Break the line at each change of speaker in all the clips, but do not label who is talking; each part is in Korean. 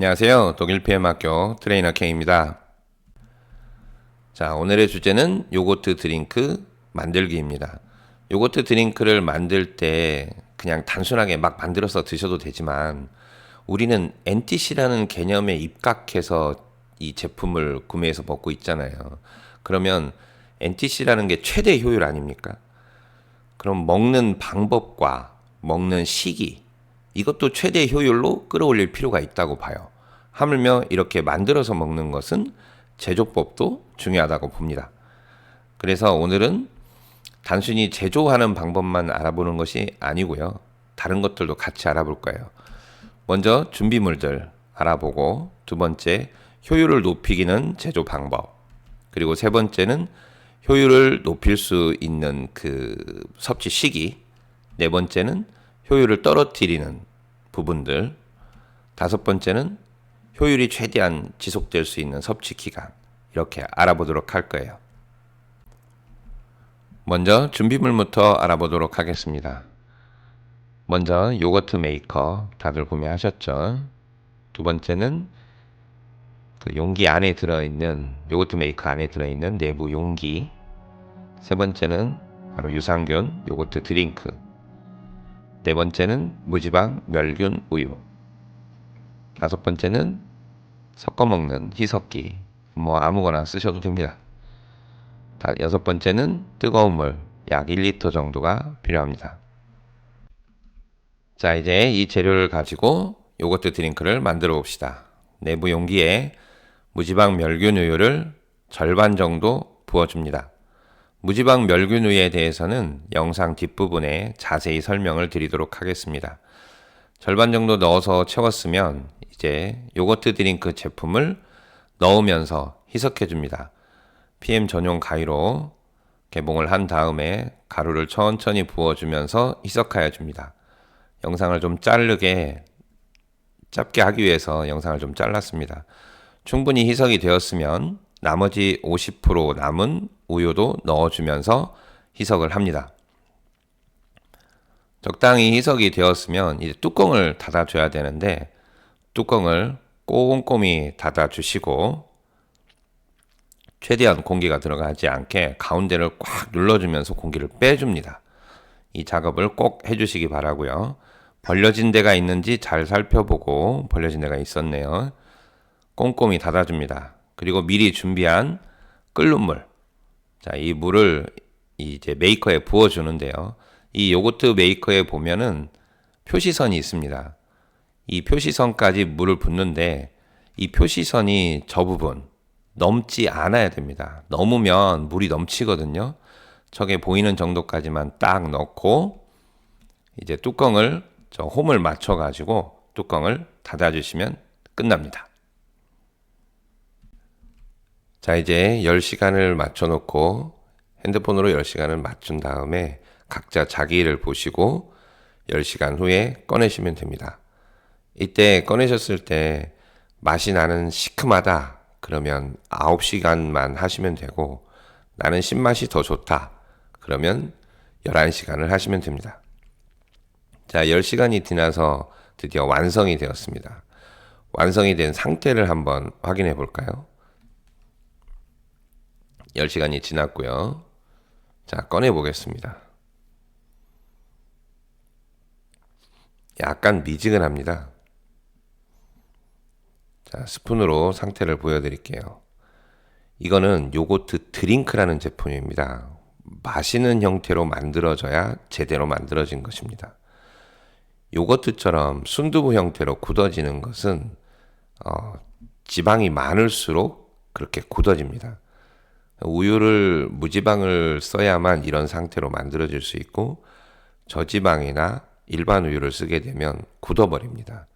안녕하세요. 독일 PM학교 트레이너 K입니다. 자, 오늘의 주제는 요거트 드링크 만들기입니다. 요거트 드링크를 만들 때 그냥 단순하게 막 만들어서 드셔도 되지만 우리는 NTC라는 개념에 입각해서 이 제품을 구매해서 먹고 있잖아요. 그러면 NTC라는 게 최대 효율 아닙니까? 그럼 먹는 방법과 먹는 시기, 이것도 최대 효율로 끌어올릴 필요가 있다고 봐요. 하물며 이렇게 만들어서 먹는 것은 제조법도 중요하다고 봅니다. 그래서 오늘은 단순히 제조하는 방법만 알아보는 것이 아니고요. 다른 것들도 같이 알아볼 거예요. 먼저 준비물들 알아보고, 두 번째 효율을 높이기는 제조 방법, 그리고 세 번째는 효율을 높일 수 있는 그 섭취 시기, 네 번째는 효율을 떨어뜨리는 부분들, 다섯 번째는 효율이 최대한 지속될 수 있는 섭취 기간, 이렇게 알아보도록 할 거예요. 먼저 준비물부터 알아보도록 하겠습니다. 먼저 요거트 메이커 다들 구매하셨죠? 두 번째는 그 용기 안에 들어있는, 요거트 메이커 안에 들어있는 내부 용기, 세 번째는 바로 유산균 요거트 드링크, 네 번째는 무지방 멸균 우유, 다섯 번째는 섞어 먹는 희석기, 뭐 아무거나 쓰셔도 됩니다. 여섯 번째는 뜨거운 물 약 1리터 정도가 필요합니다. 자, 이제 이 재료를 가지고 요거트 드링크를 만들어 봅시다. 내부 용기에 무지방 멸균 우유를 절반 정도 부어줍니다. 무지방 멸균 우유에 대해서는 영상 뒷부분에 자세히 설명을 드리도록 하겠습니다. 절반 정도 넣어서 채웠으면 이제 요거트 드링크 제품을 넣으면서 희석해 줍니다. PM 전용 가위로 개봉을 한 다음에 가루를 천천히 부어주면서 희석하여 줍니다. 영상을 좀 짧게 하기 위해서 영상을 좀 잘랐습니다. 충분히 희석이 되었으면 나머지 50% 남은 우유도 넣어주면서 희석을 합니다. 적당히 희석이 되었으면 이제 뚜껑을 닫아줘야 되는데, 뚜껑을 꼼꼼히 닫아주시고 최대한 공기가 들어가지 않게 가운데를 꽉 눌러주면서 공기를 빼줍니다. 이 작업을 꼭 해주시기 바라고요. 벌려진 데가 있는지 잘 살펴보고, 벌려진 데가 있었네요. 꼼꼼히 닫아줍니다. 그리고 미리 준비한 끓는 물, 자, 이 물을 이제 메이커에 부어주는데요. 이 요거트 메이커에 보면은 표시선이 있습니다. 이 표시선까지 물을 붓는데 이 표시선이 저 부분 넘지 않아야 됩니다. 넘으면 물이 넘치거든요. 저게 보이는 정도까지만 딱 넣고 이제 뚜껑을 홈을 맞춰 가지고 뚜껑을 닫아 주시면 끝납니다. 자, 이제 10시간을 맞춰 놓고 핸드폰으로 10시간을 맞춘 다음에 각자 자기 일을 보시고 10시간 후에 꺼내시면 됩니다. 이때 꺼내셨을 때 맛이 나는 시큼하다 그러면 9시간만 하시면 되고, 나는 신맛이 더 좋다 그러면 11시간을 하시면 됩니다. 자, 10시간이 지나서 드디어 완성이 되었습니다. 완성이 된 상태를 한번 확인해 볼까요? 10시간이 지났고요. 자, 꺼내 보겠습니다. 약간 미지근합니다. 자, 스푼으로 상태를 보여드릴게요. 이거는 요거트 드링크라는 제품입니다. 마시는 형태로 만들어져야 제대로 만들어진 것입니다. 요거트처럼 순두부 형태로 굳어지는 것은 지방이 많을수록 그렇게 굳어집니다. 우유를 무지방을 써야만 이런 상태로 만들어질 수 있고, 저지방이나 일반 우유를 쓰게 되면 굳어버립니다.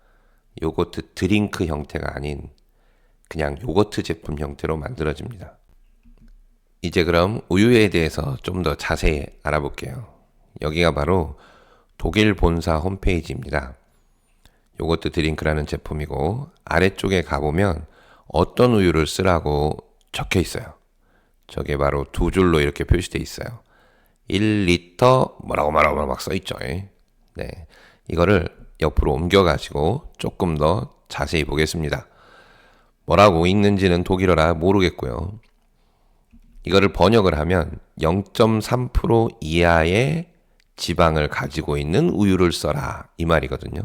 요거트 드링크 형태가 아닌 그냥 요거트 제품 형태로 만들어집니다. 이제 그럼 우유에 대해서 좀 더 자세히 알아볼게요. 여기가 바로 독일 본사 홈페이지입니다. 요거트 드링크라는 제품이고, 아래쪽에 가보면 어떤 우유를 쓰라고 적혀 있어요. 저게 바로 두 줄로 이렇게 표시되어 있어요. 1리터 뭐라고 막 써 있죠. 네, 이거를 옆으로 옮겨가지고 조금 더 자세히 보겠습니다. 뭐라고 읽는지는 독일어라 모르겠고요. 이거를 번역을 하면 0.3% 이하의 지방을 가지고 있는 우유를 써라 이 말이거든요.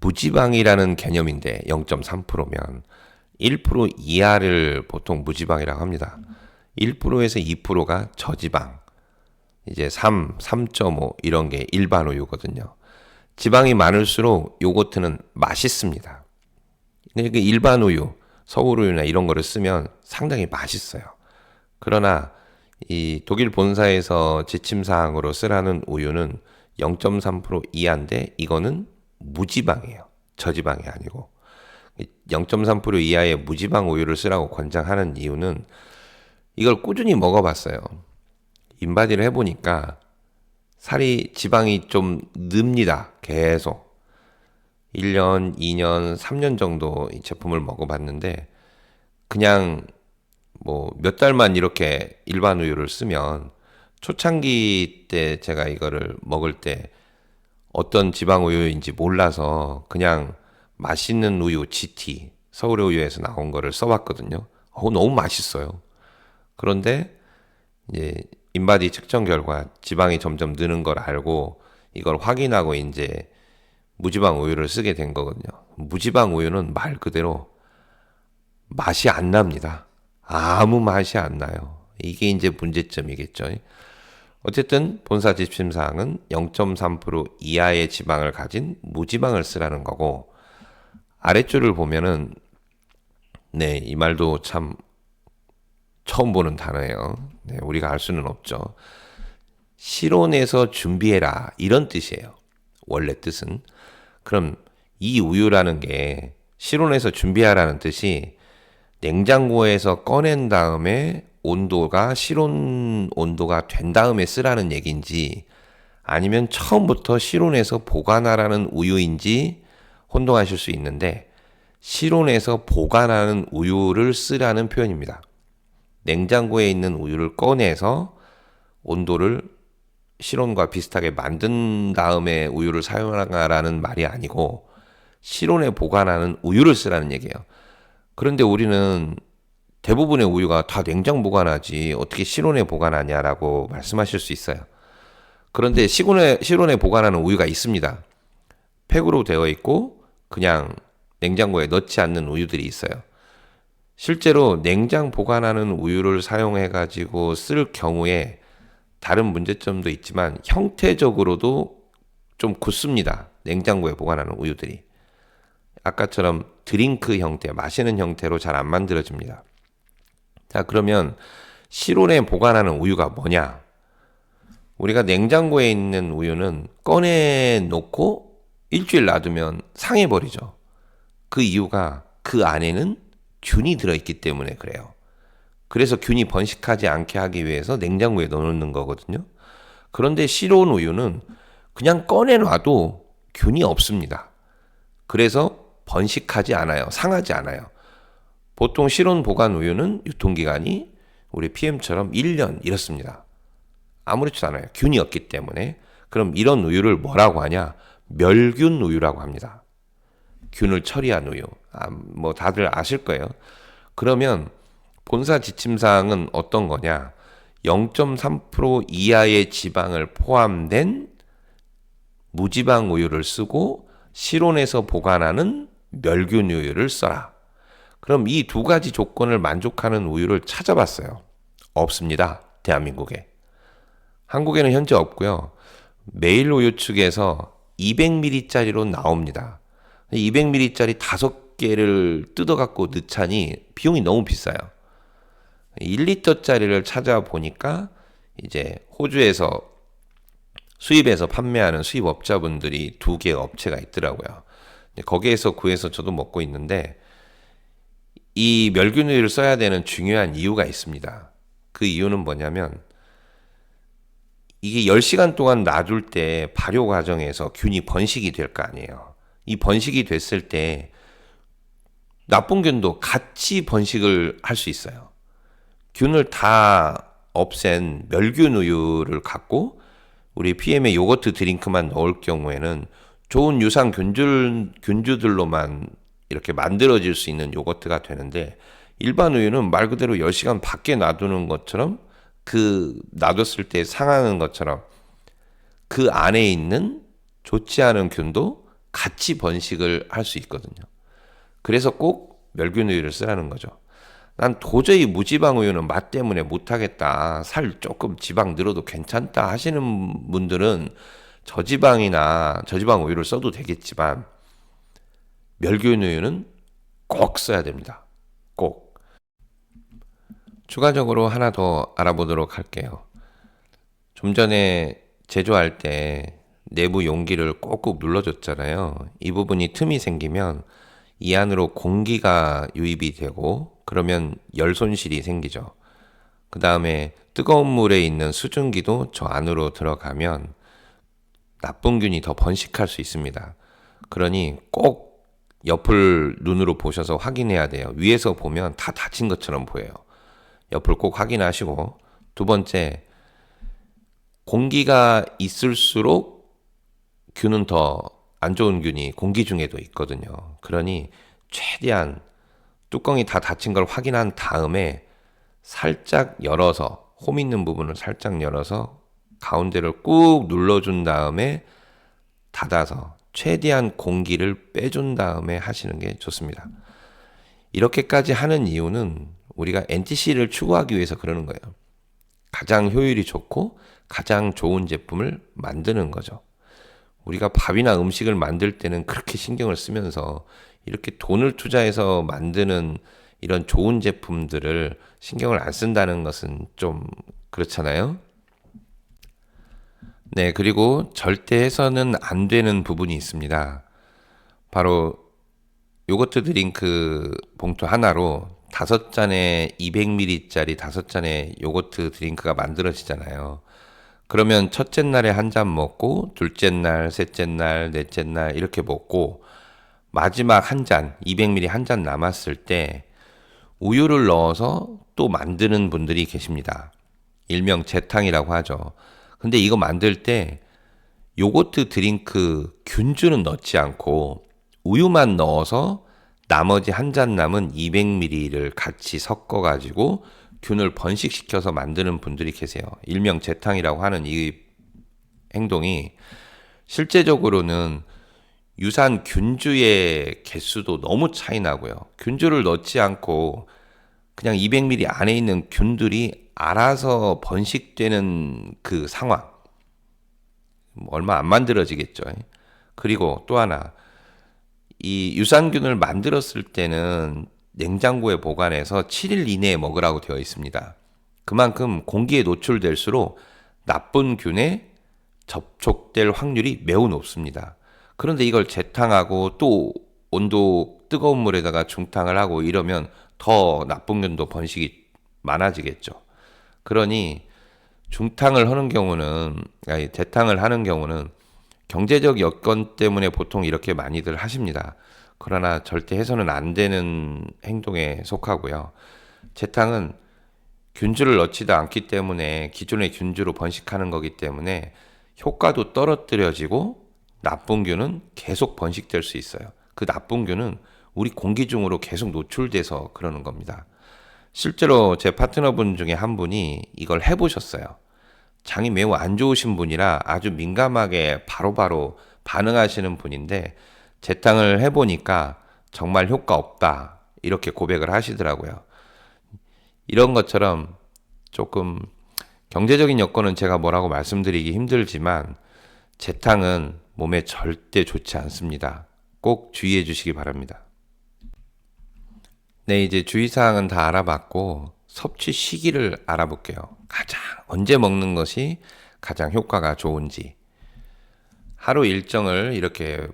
무지방이라는 개념인데 0.3%면 1% 이하를 보통 무지방이라고 합니다. 1%에서 2%가 저지방, 이제 3.5 이런 게 일반 우유거든요. 지방이 많을수록 요거트는 맛있습니다. 그러니까 일반 우유, 서울 우유나 이런 거를 쓰면 상당히 맛있어요. 그러나 이 독일 본사에서 지침사항으로 쓰라는 우유는 0.3% 이하인데 이거는 무지방이에요. 저지방이 아니고. 0.3% 이하의 무지방 우유를 쓰라고 권장하는 이유는 이걸 꾸준히 먹어봤어요. 인바디를 해보니까 살이 지방이 좀 늡니다. 계속. 1년, 2년, 3년 정도 이 제품을 먹어봤는데 그냥 뭐 몇 달만 이렇게 일반 우유를 쓰면 초창기 때 제가 이거를 먹을 때 어떤 지방 우유인지 몰라서 그냥 맛있는 우유 GT 서울의 우유에서 나온 거를 써봤거든요. 너무 맛있어요. 그런데 이제 인바디 측정 결과 지방이 점점 느는 걸 알고 이걸 확인하고 이제 무지방 우유를 쓰게 된 거거든요. 무지방 우유는 말 그대로 맛이 안 납니다. 아무 맛이 안 나요. 이게 이제 문제점이겠죠. 어쨌든 본사 지침사항은 0.3% 이하의 지방을 가진 무지방을 쓰라는 거고 아랫줄을 보면은 네, 이 말도 참 처음 보는 단어예요. 네, 우리가 알 수는 없죠. 실온에서 준비해라 이런 뜻이에요. 원래 뜻은. 그럼 이 우유라는 게 실온에서 준비하라는 뜻이 냉장고에서 꺼낸 다음에 온도가 실온 온도가 된 다음에 쓰라는 얘기인지 아니면 처음부터 실온에서 보관하라는 우유인지 혼동하실 수 있는데 실온에서 보관하는 우유를 쓰라는 표현입니다. 냉장고에 있는 우유를 꺼내서 온도를 실온과 비슷하게 만든 다음에 우유를 사용하라는 말이 아니고 실온에 보관하는 우유를 쓰라는 얘기예요. 그런데 우리는 대부분의 우유가 다 냉장 보관하지 어떻게 실온에 보관하냐라고 말씀하실 수 있어요. 그런데 실온에 보관하는 우유가 있습니다. 팩으로 되어 있고 그냥 냉장고에 넣지 않는 우유들이 있어요. 실제로 냉장 보관하는 우유를 사용해 가지고 쓸 경우에 다른 문제점도 있지만 형태적으로도 좀 굳습니다. 냉장고에 보관하는 우유들이. 아까처럼 드링크 형태, 마시는 형태로 잘 안 만들어집니다. 자, 그러면 실온에 보관하는 우유가 뭐냐? 우리가 냉장고에 있는 우유는 꺼내놓고 일주일 놔두면 상해버리죠. 그 이유가 그 안에는 균이 들어있기 때문에 그래요. 그래서 균이 번식하지 않게 하기 위해서 냉장고에 넣어놓는 거거든요. 그런데 실온 우유는 그냥 꺼내놔도 균이 없습니다. 그래서 번식하지 않아요. 상하지 않아요. 보통 실온 보관 우유는 유통기간이 우리 PM처럼 1년 이렇습니다. 아무렇지도 않아요. 균이 없기 때문에. 그럼 이런 우유를 뭐라고 하냐? 멸균 우유라고 합니다. 균을 처리한 우유. 뭐 다들 아실 거예요. 그러면 본사 지침사항은 어떤 거냐? 0.3% 이하의 지방을 포함된 무지방 우유를 쓰고 실온에서 보관하는 멸균 우유를 써라. 그럼 이 두 가지 조건을 만족하는 우유를 찾아봤어요. 없습니다. 대한민국에. 한국에는 현재 없고요. 메일우유 측에서 200ml짜리로 나옵니다. 200ml짜리 5개를 뜯어갖고 넣자니 비용이 너무 비싸요. 1리터짜리를 찾아보니까 이제 호주에서 수입해서 판매하는 수입업자분들이 2개 업체가 있더라고요. 거기에서 구해서 저도 먹고 있는데 이 멸균우유를 써야 되는 중요한 이유가 있습니다. 그 이유는 뭐냐면 이게 10시간 동안 놔둘 때 발효 과정에서 균이 번식이 될 거 아니에요. 이 번식이 됐을 때 나쁜 균도 같이 번식을 할 수 있어요. 균을 다 없앤 멸균 우유를 갖고 우리 PM의 요거트 드링크만 넣을 경우에는 좋은 유산 균주들로만 이렇게 만들어질 수 있는 요거트가 되는데, 일반 우유는 말 그대로 10시간 밖에 놔두는 것처럼, 그 놔뒀을 때 상하는 것처럼 그 안에 있는 좋지 않은 균도 같이 번식을 할 수 있거든요. 그래서 꼭 멸균 우유를 쓰라는 거죠. 난 도저히 무지방 우유는 맛 때문에 못하겠다, 살 조금 지방 늘어도 괜찮다 하시는 분들은 저지방 우유를 써도 되겠지만, 멸균 우유는 꼭 써야 됩니다. 꼭. 추가적으로 하나 더 알아보도록 할게요. 좀 전에 제조할 때 내부 용기를 꼭꼭 눌러줬잖아요. 이 부분이 틈이 생기면 이 안으로 공기가 유입이 되고, 그러면 열 손실이 생기죠. 그 다음에 뜨거운 물에 있는 수증기도 저 안으로 들어가면 나쁜 균이 더 번식할 수 있습니다. 그러니 꼭 옆을 눈으로 보셔서 확인해야 돼요. 위에서 보면 다 닫힌 것처럼 보여요. 옆을 꼭 확인하시고, 두 번째, 공기가 있을수록 균은 더 안 좋은 균이 공기 중에도 있거든요. 그러니 최대한 뚜껑이 다 닫힌 걸 확인한 다음에 살짝 열어서, 홈 있는 부분을 살짝 열어서 가운데를 꾹 눌러준 다음에 닫아서 최대한 공기를 빼준 다음에 하시는 게 좋습니다. 이렇게까지 하는 이유는 우리가 NTC를 추구하기 위해서 그러는 거예요. 가장 효율이 좋고 가장 좋은 제품을 만드는 거죠. 우리가 밥이나 음식을 만들 때는 그렇게 신경을 쓰면서 이렇게 돈을 투자해서 만드는 이런 좋은 제품들을 신경을 안 쓴다는 것은 좀 그렇잖아요. 네, 그리고 절대 해서는 안 되는 부분이 있습니다. 바로 요거트 드링크 봉투 하나로 5잔에 200ml짜리 5잔의 요거트 드링크가 만들어지잖아요. 그러면 첫째 날에 한 잔 먹고, 둘째 날, 셋째 날, 넷째 날 이렇게 먹고, 마지막 한 잔, 200ml 한 잔 남았을 때 우유를 넣어서 또 만드는 분들이 계십니다. 일명 재탕이라고 하죠. 근데 이거 만들 때 요거트 드링크 균주는 넣지 않고 우유만 넣어서 나머지 한 잔 남은 200ml를 같이 섞어가지고 균을 번식시켜서 만드는 분들이 계세요. 일명 재탕이라고 하는 이 행동이 실제적으로는 유산 균주의 개수도 너무 차이 나고요. 균주를 넣지 않고 그냥 200ml 안에 있는 균들이 알아서 번식되는 그 상황, 얼마 안 만들어지겠죠. 그리고 또 하나, 이 유산균을 만들었을 때는 냉장고에 보관해서 7일 이내에 먹으라고 되어 있습니다. 그만큼 공기에 노출될수록 나쁜 균에 접촉될 확률이 매우 높습니다. 그런데 이걸 재탕하고 또 온도 뜨거운 물에다가 중탕을 하고 이러면 더 나쁜 균도 번식이 많아지겠죠. 그러니 중탕을 하는 경우는, 아니 재탕을 하는 경우는 경제적 여건 때문에 보통 이렇게 많이들 하십니다. 그러나 절대 해서는 안 되는 행동에 속하고요. 재탕은 균주를 넣지도 않기 때문에 기존의 균주로 번식하는 거기 때문에 효과도 떨어뜨려지고 나쁜 균은 계속 번식될 수 있어요. 그 나쁜 균은 우리 공기 중으로 계속 노출돼서 그러는 겁니다. 실제로 제 파트너분 중에 한 분이 이걸 해보셨어요. 장이 매우 안 좋으신 분이라 아주 민감하게 바로바로 반응하시는 분인데, 재탕을 해보니까 정말 효과 없다 이렇게 고백을 하시더라고요. 이런 것처럼 조금 경제적인 여건은 제가 뭐라고 말씀드리기 힘들지만 재탕은 몸에 절대 좋지 않습니다. 꼭 주의해 주시기 바랍니다. 네, 이제 주의사항은 다 알아봤고 섭취 시기를 알아볼게요. 가장 언제 먹는 것이 가장 효과가 좋은지 하루 일정을 이렇게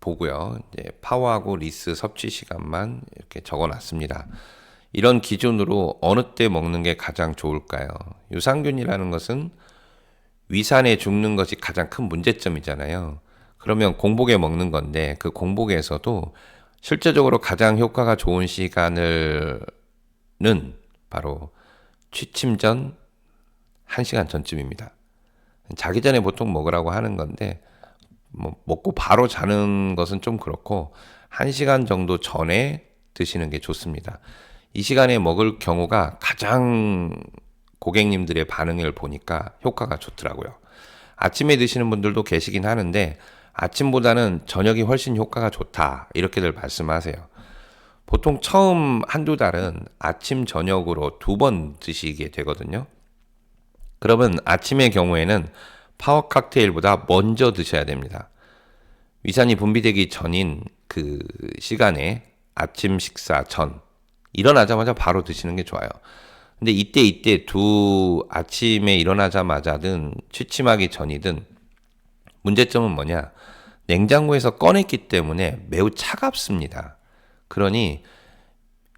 보고요. 이제 파워하고 리스 섭취 시간만 이렇게 적어놨습니다. 이런 기준으로 어느 때 먹는 게 가장 좋을까요? 유산균이라는 것은 위산에 죽는 것이 가장 큰 문제점이잖아요. 그러면 공복에 먹는 건데 그 공복에서도 실제적으로 가장 효과가 좋은 시간은 바로 취침 전 1시간 전쯤입니다. 자기 전에 보통 먹으라고 하는 건데 뭐 먹고 바로 자는 것은 좀 그렇고 1시간 정도 전에 드시는 게 좋습니다. 이 시간에 먹을 경우가 가장 고객님들의 반응을 보니까 효과가 좋더라고요. 아침에 드시는 분들도 계시긴 하는데 아침보다는 저녁이 훨씬 효과가 좋다 이렇게들 말씀하세요. 보통 처음 한두 달은 아침 저녁으로 2번 드시게 되거든요. 그러면 아침의 경우에는 파워 칵테일보다 먼저 드셔야 됩니다. 위산이 분비되기 전인 그 시간에 아침 식사 전 일어나자마자 바로 드시는 게 좋아요. 근데 이때 아침에 일어나자마자든 취침하기 전이든 문제점은 뭐냐? 냉장고에서 꺼냈기 때문에 매우 차갑습니다. 그러니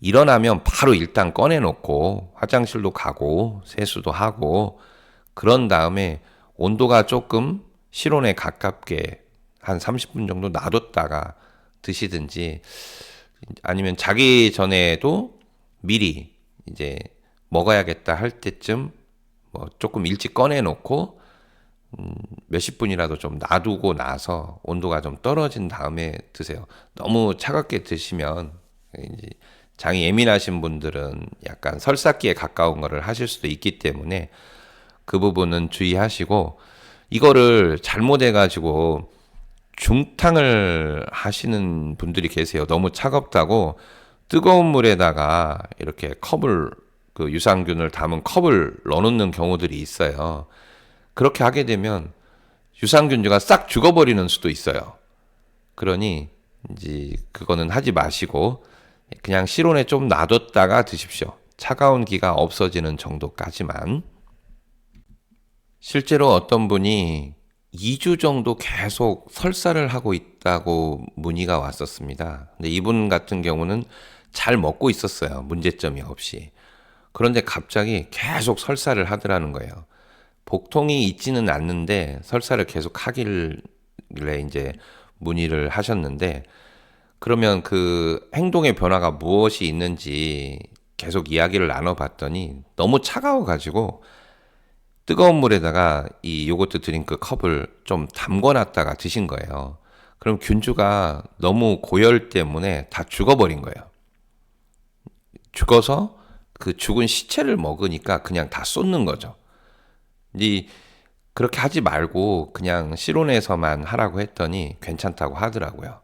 일어나면 바로 일단 꺼내놓고 화장실도 가고 세수도 하고 그런 다음에 온도가 조금 실온에 가깝게 한 30분 정도 놔뒀다가 드시든지 아니면 자기 전에도 미리 이제 먹어야겠다 할 때쯤 뭐 조금 일찍 꺼내놓고 몇십 분이라도 좀 놔두고 나서 온도가 좀 떨어진 다음에 드세요. 너무 차갑게 드시면 이제 장이 예민하신 분들은 약간 설사기에 가까운 거를 하실 수도 있기 때문에 그 부분은 주의하시고 이거를 잘못해가지고 중탕을 하시는 분들이 계세요. 너무 차갑다고 뜨거운 물에다가 이렇게 컵을 그 유산균을 담은 컵을 넣어놓는 경우들이 있어요. 그렇게 하게 되면 유산균주가 싹 죽어버리는 수도 있어요. 그러니 이제 그거는 하지 마시고 그냥 실온에 좀 놔뒀다가 드십시오. 차가운 기가 없어지는 정도까지만. 실제로 어떤 분이 2주 정도 계속 설사를 하고 있다고 문의가 왔었습니다. 근데 이분 같은 경우는 잘 먹고 있었어요. 문제점이 없이. 그런데 갑자기 계속 설사를 하더라는 거예요. 복통이 있지는 않는데 설사를 계속 하길래 이제 문의를 하셨는데 그러면 그 행동의 변화가 무엇이 있는지 계속 이야기를 나눠봤더니 너무 차가워가지고 뜨거운 물에다가 이 요거트 드링크 컵을 좀 담궈놨다가 드신 거예요. 그럼 균주가 너무 고열 때문에 다 죽어버린 거예요. 죽어서 그 죽은 시체를 먹으니까 그냥 다 쏟는 거죠. 이 그렇게 하지 말고 그냥 실온에서만 하라고 했더니 괜찮다고 하더라고요.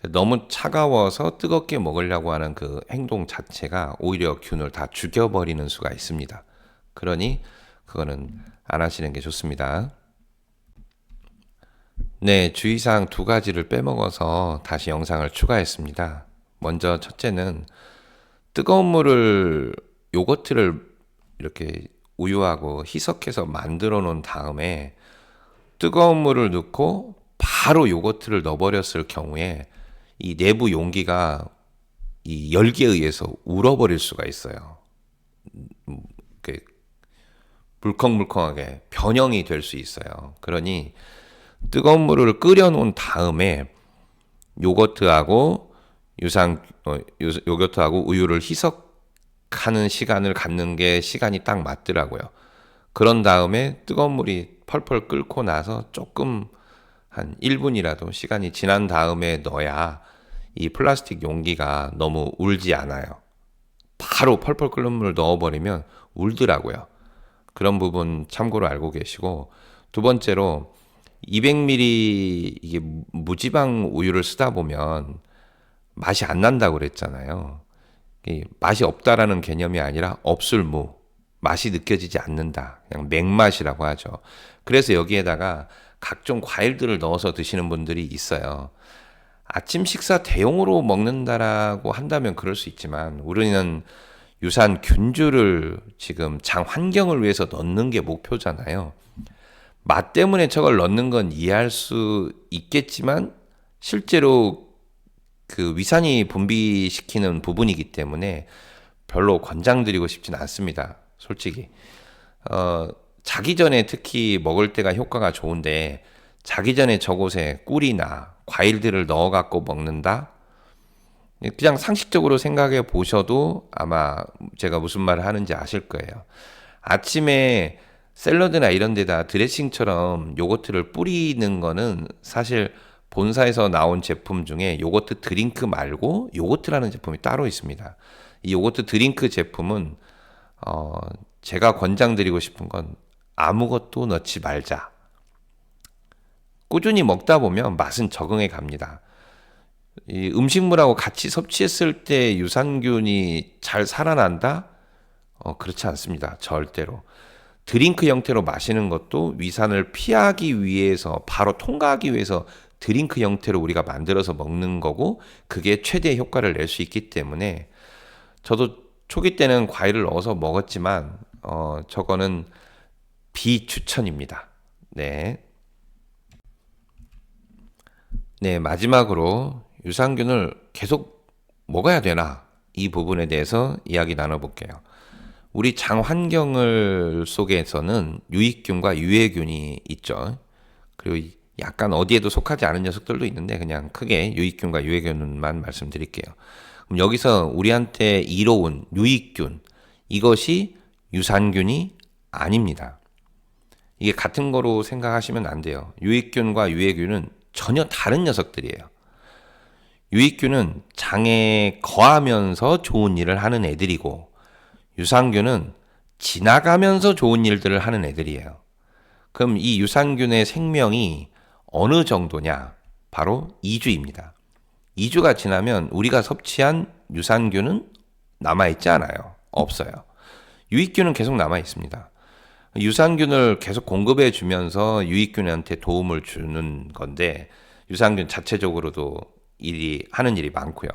너무 차가워서 뜨겁게 먹으려고 하는 그 행동 자체가 오히려 균을 다 죽여버리는 수가 있습니다. 그러니 그거는 안 하시는 게 좋습니다. 네, 주의사항 2가지를 빼먹어서 다시 영상을 추가했습니다. 먼저 첫째는 뜨거운 물을 요거트를 이렇게 우유하고 희석해서 만들어 놓은 다음에 뜨거운 물을 넣고 바로 요거트를 넣어버렸을 경우에 이 내부 용기가 이 열기에 의해서 울어버릴 수가 있어요. 물컹물컹하게 변형이 될 수 있어요. 그러니 뜨거운 물을 끓여 놓은 다음에 요거트하고 요거트하고 우유를 희석하는 시간을 갖는 게 시간이 딱 맞더라고요. 그런 다음에 뜨거운 물이 펄펄 끓고 나서 조금 한 1분이라도 시간이 지난 다음에 넣어야 이 플라스틱 용기가 너무 울지 않아요. 바로 펄펄 끓는 물을 넣어버리면 울더라고요. 그런 부분 참고로 알고 계시고, 두 번째로 200ml 이게 무지방 우유를 쓰다 보면 맛이 안 난다고 그랬잖아요. 맛이 없다라는 개념이 아니라 없을무, 맛이 느껴지지 않는다. 그냥 맹맛이라고 하죠. 그래서 여기에다가 각종 과일들을 넣어서 드시는 분들이 있어요. 아침 식사 대용으로 먹는다라고 한다면 그럴 수 있지만 우리는 유산 균주를 지금 장 환경을 위해서 넣는 게 목표잖아요. 맛 때문에 저걸 넣는 건 이해할 수 있겠지만 실제로 그 위산이 분비시키는 부분이기 때문에 별로 권장드리고 싶진 않습니다. 솔직히. 자기 전에 특히 먹을 때가 효과가 좋은데 자기 전에 저곳에 꿀이나 과일들을 넣어갖고 먹는다? 그냥 상식적으로 생각해 보셔도 아마 제가 무슨 말을 하는지 아실 거예요. 아침에 샐러드나 이런 데다 드레싱처럼 요거트를 뿌리는 거는 사실 본사에서 나온 제품 중에 요거트 드링크 말고 요거트라는 제품이 따로 있습니다. 이 요거트 드링크 제품은 제가 권장드리고 싶은 건 아무것도 넣지 말자. 꾸준히 먹다 보면 맛은 적응해 갑니다. 이 음식물하고 같이 섭취했을 때 유산균이 잘 살아난다? 그렇지 않습니다. 절대로. 드링크 형태로 마시는 것도 위산을 피하기 위해서, 바로 통과하기 위해서 드링크 형태로 우리가 만들어서 먹는 거고, 그게 최대의 효과를 낼 수 있기 때문에, 저도 초기 때는 과일을 넣어서 먹었지만, 저거는 비추천입니다. 네. 네, 마지막으로 유산균을 계속 먹어야 되나? 이 부분에 대해서 이야기 나눠볼게요. 우리 장 환경 속에서는 유익균과 유해균이 있죠. 그리고 약간 어디에도 속하지 않은 녀석들도 있는데 그냥 크게 유익균과 유해균만 말씀드릴게요. 그럼 여기서 우리한테 이로운 유익균, 이것이 유산균이 아닙니다. 이게 같은 거로 생각하시면 안 돼요. 유익균과 유해균은 전혀 다른 녀석들이에요. 유익균은 장에 거하면서 좋은 일을 하는 애들이고, 유산균은 지나가면서 좋은 일들을 하는 애들이에요. 그럼 이 유산균의 생명이 어느 정도냐? 바로 2주입니다. 2주가 지나면 우리가 섭취한 유산균은 남아있지 않아요. 없어요. 유익균은 계속 남아있습니다. 유산균을 계속 공급해 주면서 유익균한테 도움을 주는 건데, 유산균 자체적으로도 하는 일이 많고요.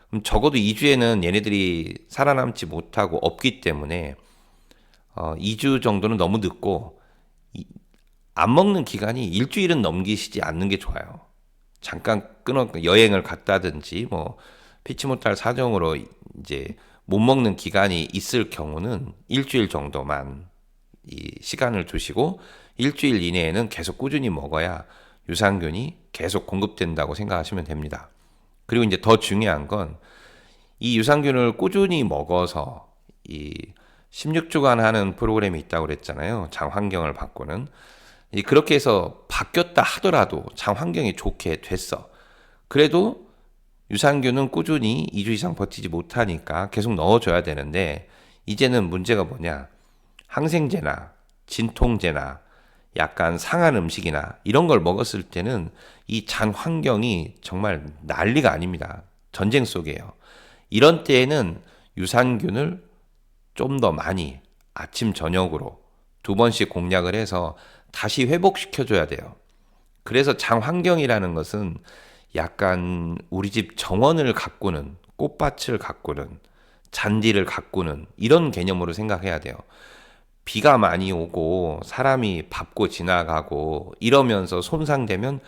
그럼 적어도 2주에는 얘네들이 살아남지 못하고 없기 때문에 2주 정도는 너무 늦고, 안 먹는 기간이 일주일은 넘기시지 않는 게 좋아요. 잠깐 끊어 여행을 갔다든지 뭐 피치 못할 사정으로 이제 못 먹는 기간이 있을 경우는 일주일 정도만 이 시간을 두시고, 일주일 이내에는 계속 꾸준히 먹어야 유산균이 계속 공급된다고 생각하시면 됩니다. 그리고 이제 더 중요한 건, 이 유산균을 꾸준히 먹어서 이 16주간 하는 프로그램이 있다고 그랬잖아요. 장 환경을 바꾸는. 그렇게 해서 바뀌었다 하더라도 장 환경이 좋게 됐어. 그래도 유산균은 꾸준히 2주 이상 버티지 못하니까 계속 넣어줘야 되는데, 이제는 문제가 뭐냐? 항생제나 진통제나 약간 상한 음식이나 이런 걸 먹었을 때는 이 장 환경이 정말 난리가 아닙니다. 전쟁 속이에요. 이런 때에는 유산균을 좀 더 많이 아침 저녁으로 2번씩 공략을 해서 다시 회복시켜줘야 돼요. 그래서 장 환경이라는 것은 약간 우리 집 정원을 가꾸는, 꽃밭을 가꾸는, 잔디를 가꾸는 이런 개념으로 생각해야 돼요. 비가 많이 오고 사람이 밟고 지나가고 이러면서 손상되면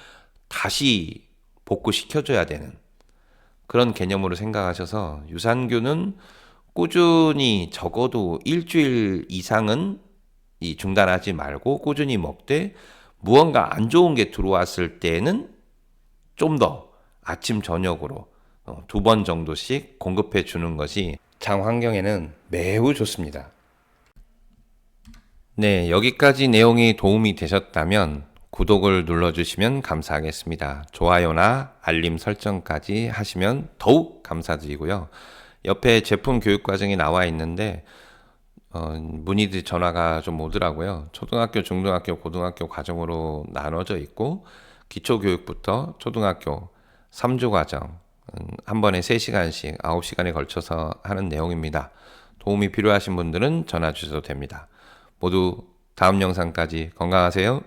다시 복구시켜줘야 되는 그런 개념으로 생각하셔서, 유산균은 꾸준히 적어도 일주일 이상은 중단하지 말고 꾸준히 먹되, 무언가 안 좋은 게 들어왔을 때는 좀 더 아침 저녁으로 2번 정도씩 공급해 주는 것이 장 환경에는 매우 좋습니다. 네, 여기까지 내용이 도움이 되셨다면 구독을 눌러주시면 감사하겠습니다. 좋아요나 알림 설정까지 하시면 더욱 감사드리고요. 옆에 제품 교육 과정이 나와 있는데 문의들 전화가 좀 오더라고요. 초등학교, 중등학교, 고등학교 과정으로 나눠져 있고, 기초교육부터 초등학교 3주 과정 한 번에 3시간씩 9시간에 걸쳐서 하는 내용입니다. 도움이 필요하신 분들은 전화 주셔도 됩니다. 모두 다음 영상까지 건강하세요.